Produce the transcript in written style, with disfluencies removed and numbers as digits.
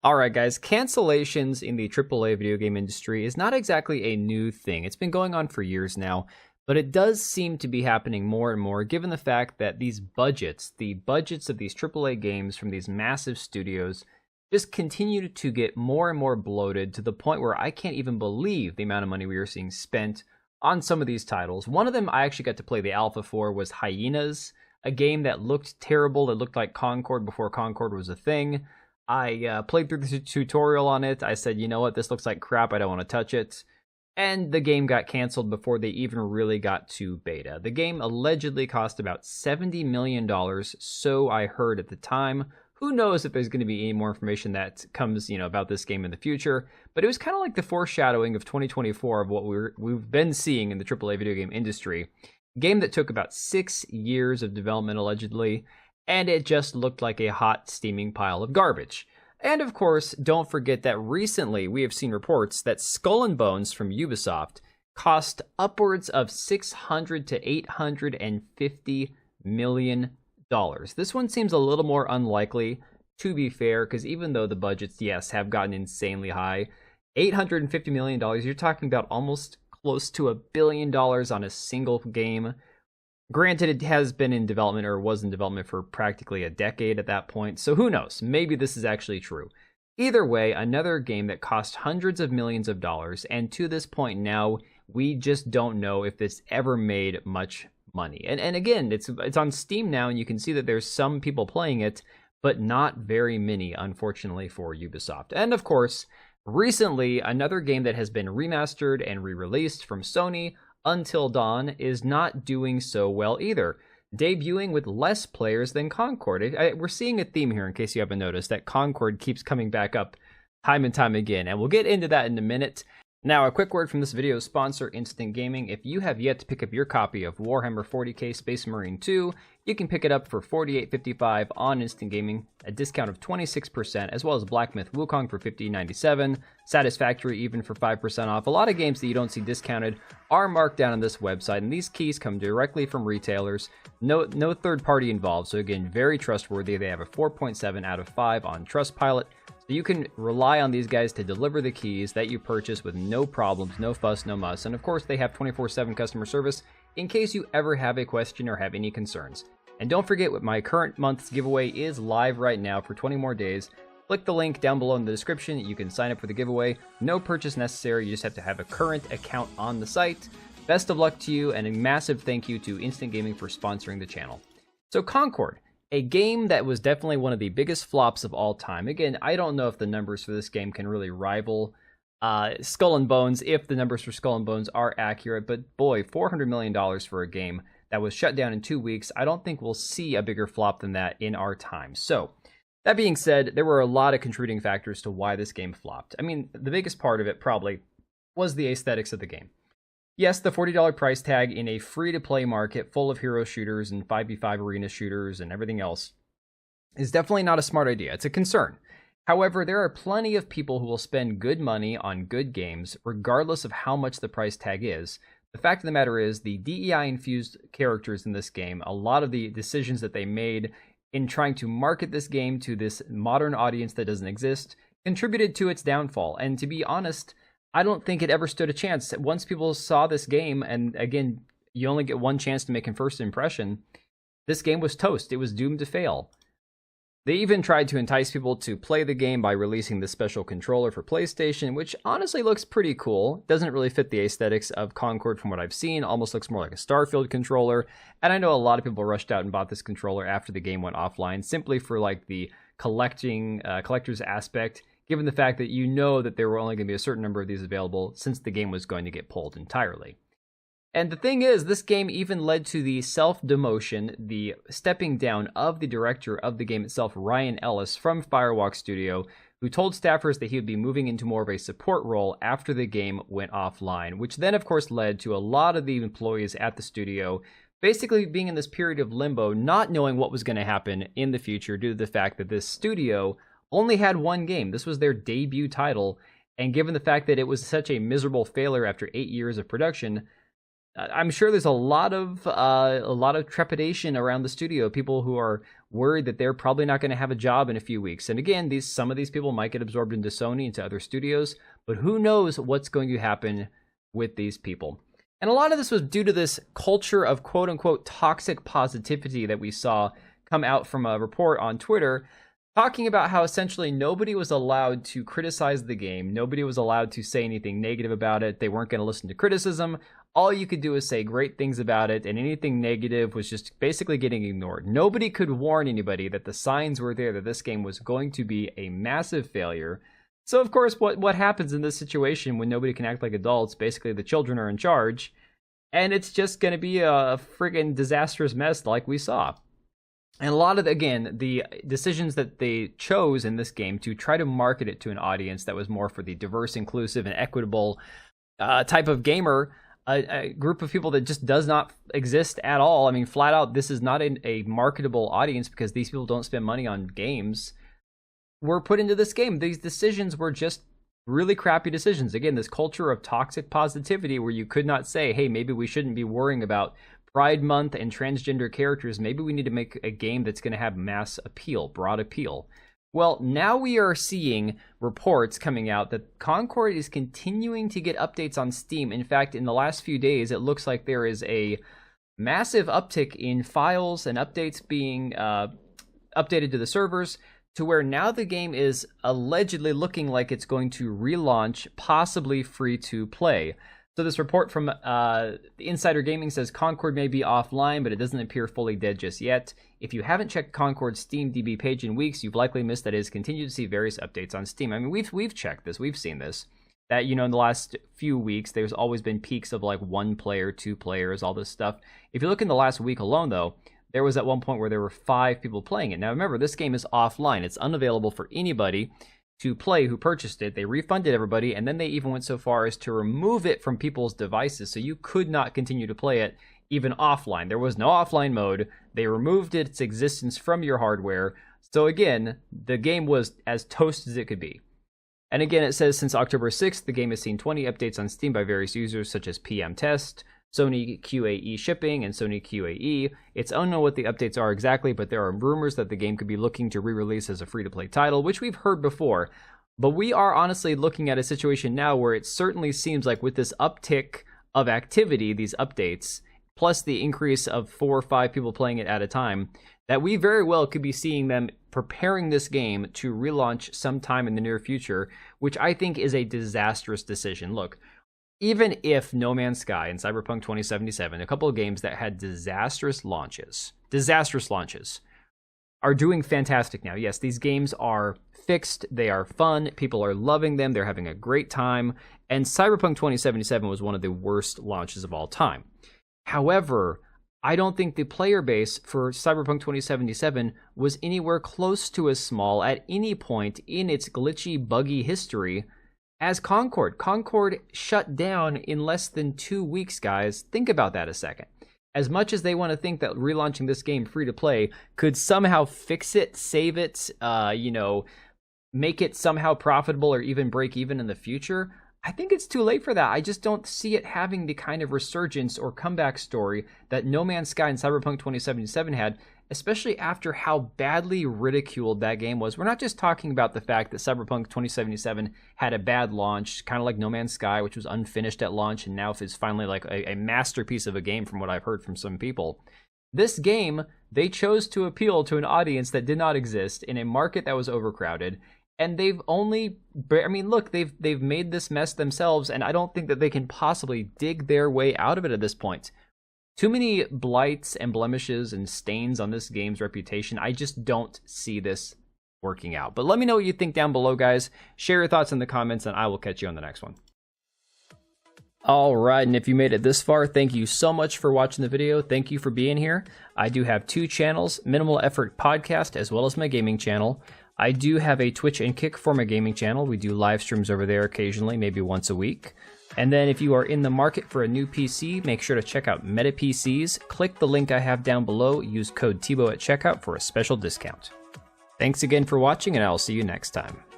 Alright guys, cancellations in the AAA video game industry is not exactly a new thing. It's been going on for years now, but it does seem to be happening more and more given the fact that these budgets, the budgets of these AAA games from these massive studios, just continue to get more and more bloated to the point where I can't even believe the amount of money we are seeing spent on some of these titles. One of them I actually got to play the alpha for was Hyenas, a game that looked terrible. It looked like Concord before Concord was a thing. I played through the tutorial on it. I said, you know what, this looks like crap. I don't want to touch it. And the game got canceled before they even really got to beta. The game allegedly cost about $70 million, so I heard at the time. Who knows if there's going to be any more information that comes, about this game in the future. But it was kind of like the foreshadowing of 2024 of what we've been seeing in the AAA video game industry. A game that took about 6 years of development, allegedly, and it just looked like a hot, steaming pile of garbage. And of course, don't forget that recently we have seen reports that Skull and Bones from Ubisoft cost upwards of $600 to $850 million. This one seems a little more unlikely, to be fair, because even though the budgets, yes, have gotten insanely high, $850 million, you're talking about almost close to $1 billion on a single game. Granted, it has been in development, or was in development, for practically a decade at that point, so who knows? Maybe this is actually true. Either way, another game that cost hundreds of millions of dollars, and to this point now, we just don't know if this ever made much money. And again, it's on Steam now, and you can see that there's some people playing it, but not very many, unfortunately, for Ubisoft. And of course, recently, another game that has been remastered and re-released from Sony, Until Dawn, is not doing so well either, debuting with less players than Concord. We're seeing a theme here, in case you haven't noticed, that Concord keeps coming back up time and time again, and we'll get into that in a minute. Now, a quick word from this video's sponsor, Instant Gaming. If you have yet to pick up your copy of Warhammer 40k Space Marine 2, you can pick it up for $48.55 on Instant Gaming, a discount of 26%, as well as Black Myth Wukong for $50.97, Satisfactory even for 5% off. A lot of games that you don't see discounted are marked down on this website, and these keys come directly from retailers. No third party involved, so again, very trustworthy. They have a 4.7 out of 5 on Trustpilot. So you can rely on these guys to deliver the keys that you purchase with no problems, no fuss, no muss. And of course, they have 24/7 customer service in case you ever have a question or have any concerns. And don't forget, what my current month's giveaway is live right now for 20 more days. Click the link down below in the description. You can sign up for the giveaway. No purchase necessary. You just have to have a current account on the site. Best of luck to you, and a massive thank you to Instant Gaming for sponsoring the channel. So Concord, a game that was definitely one of the biggest flops of all time. Again, I don't know if the numbers for this game can really rival Skull and Bones, if the numbers for Skull and Bones are accurate, but boy, $400 million for a game that was shut down in 2 weeks, I don't think we'll see a bigger flop than that in our time. So, that being said, there were a lot of contributing factors to why this game flopped. I mean, the biggest part of it probably was the aesthetics of the game. Yes, the $40 price tag in a free-to-play market full of hero shooters and 5v5 arena shooters and everything else is definitely not a smart idea. It's a concern. However, there are plenty of people who will spend good money on good games, regardless of how much the price tag is. The fact of the matter is, the DEI-infused characters in this game, a lot of the decisions that they made in trying to market this game to this modern audience that doesn't exist, contributed to its downfall. And to be honest, I don't think it ever stood a chance. Once people saw this game, and again, you only get one chance to make a first impression, this game was toast. It was doomed to fail. They even tried to entice people to play the game by releasing this special controller for PlayStation, which honestly looks pretty cool. Doesn't really fit the aesthetics of Concord from what I've seen. Almost looks more like a Starfield controller. And I know a lot of people rushed out and bought this controller after the game went offline, simply for like the collector's aspect, given the fact that you know that there were only going to be a certain number of these available since the game was going to get pulled entirely. And the thing is, this game even led to the self-demotion, the stepping down of the director of the game itself, Ryan Ellis, from Firewalk Studio, who told staffers that he would be moving into more of a support role after the game went offline, which then, of course, led to a lot of the employees at the studio basically being in this period of limbo, not knowing what was going to happen in the future due to the fact that this studio only had one game. This was their debut title, and given the fact that it was such a miserable failure after 8 years of production, I'm sure there's a lot of trepidation around the studio. People who are worried that they're probably not going to have a job in a few weeks. And again, some of these people might get absorbed into Sony, into other studios, but who knows what's going to happen with these people. And a lot of this was due to this culture of quote-unquote toxic positivity that we saw come out from a report on Twitter, talking about how essentially nobody was allowed to criticize the game. Nobody was allowed to say anything negative about it. They weren't going to listen to criticism. All you could do is say great things about it, and anything negative was just basically getting ignored. Nobody could warn anybody that the signs were there that this game was going to be a massive failure. So, of course, what happens in this situation when nobody can act like adults? Basically, the children are in charge, and it's just going to be a friggin' disastrous mess like we saw. And a lot of, again, the decisions that they chose in this game to try to market it to an audience that was more for the diverse, inclusive, and equitable type of gamer, a group of people that just does not exist at all. I mean, flat out, this is not a marketable audience because these people don't spend money on games, were put into this game. These decisions were just really crappy decisions. Again, this culture of toxic positivity where you could not say, hey, maybe we shouldn't be worrying about Pride Month and transgender characters. Maybe we need to make a game that's going to have mass appeal, broad appeal. Well, now we are seeing reports coming out that Concord is continuing to get updates on Steam. In fact, in the last few days, it looks like there is a massive uptick in files and updates being updated to the servers, to where now the game is allegedly looking like it's going to relaunch, possibly free to play. So this report from Insider Gaming says Concord may be offline, but it doesn't appear fully dead just yet. If you haven't checked Concord's Steam DB page in weeks, you've likely missed that it has continued to see various updates on Steam. I mean, we've checked this, we've seen this. That, you know, in the last few weeks, there's always been peaks of like 1 player, 2 players, all this stuff. If you look in the last week alone, though, there was at one point where there were 5 people playing it. Now remember, this game is offline. It's unavailable for anybody to play who purchased it. They refunded everybody, and then they even went so far as to remove it from people's devices, so you could not continue to play it even offline. There was no offline mode. They removed its existence from your hardware. So again, the game was as toast as it could be. And again, it says since October 6th, the game has seen 20 updates on Steam by various users such as PM Test, Sony QAE Shipping, and Sony QAE. It's unknown what the updates are exactly, but there are rumors that the game could be looking to re-release as a free-to-play title, which we've heard before. But we are honestly looking at a situation now where it certainly seems like with this uptick of activity, these updates, plus the increase of 4 or 5 people playing it at a time, that we very well could be seeing them preparing this game to relaunch sometime in the near future, which I think is a disastrous decision. Look, even if No Man's Sky and Cyberpunk 2077, a couple of games that had disastrous launches, are doing fantastic now. Yes, these games are fixed, they are fun, people are loving them, they're having a great time, and Cyberpunk 2077 was one of the worst launches of all time. However, I don't think the player base for Cyberpunk 2077 was anywhere close to as small at any point in its glitchy, buggy history as Concord. Concord shut down in less than 2 weeks, guys. Think about that a second. As much as they want to think that relaunching this game free to play could somehow fix it, save it, make it somehow profitable or even break even in the future, I think it's too late for that. I just don't see it having the kind of resurgence or comeback story that No Man's Sky and Cyberpunk 2077 had, especially after how badly ridiculed that game was. We're not just talking about the fact that Cyberpunk 2077 had a bad launch, kind of like No Man's Sky, which was unfinished at launch and now is finally like a masterpiece of a game from what I've heard from some people. This game, they chose to appeal to an audience that did not exist in a market that was overcrowded. And they've only, I mean, look, they've made this mess themselves, and I don't think that they can possibly dig their way out of it at this point. Too many blights and blemishes and stains on this game's reputation. I just don't see this working out. But let me know what you think down below, guys. Share your thoughts in the comments, and I will catch you on the next one. All right, and if you made it this far, thank you so much for watching the video. Thank you for being here. I do have 2 channels, Minimal Effort Podcast, as well as my gaming channel. I do have a Twitch and Kick for my gaming channel. We do live streams over there occasionally, maybe once a week. And then if you are in the market for a new PC, make sure to check out Meta PCs. Click the link I have down below. Use code TBO at checkout for a special discount. Thanks again for watching, and I'll see you next time.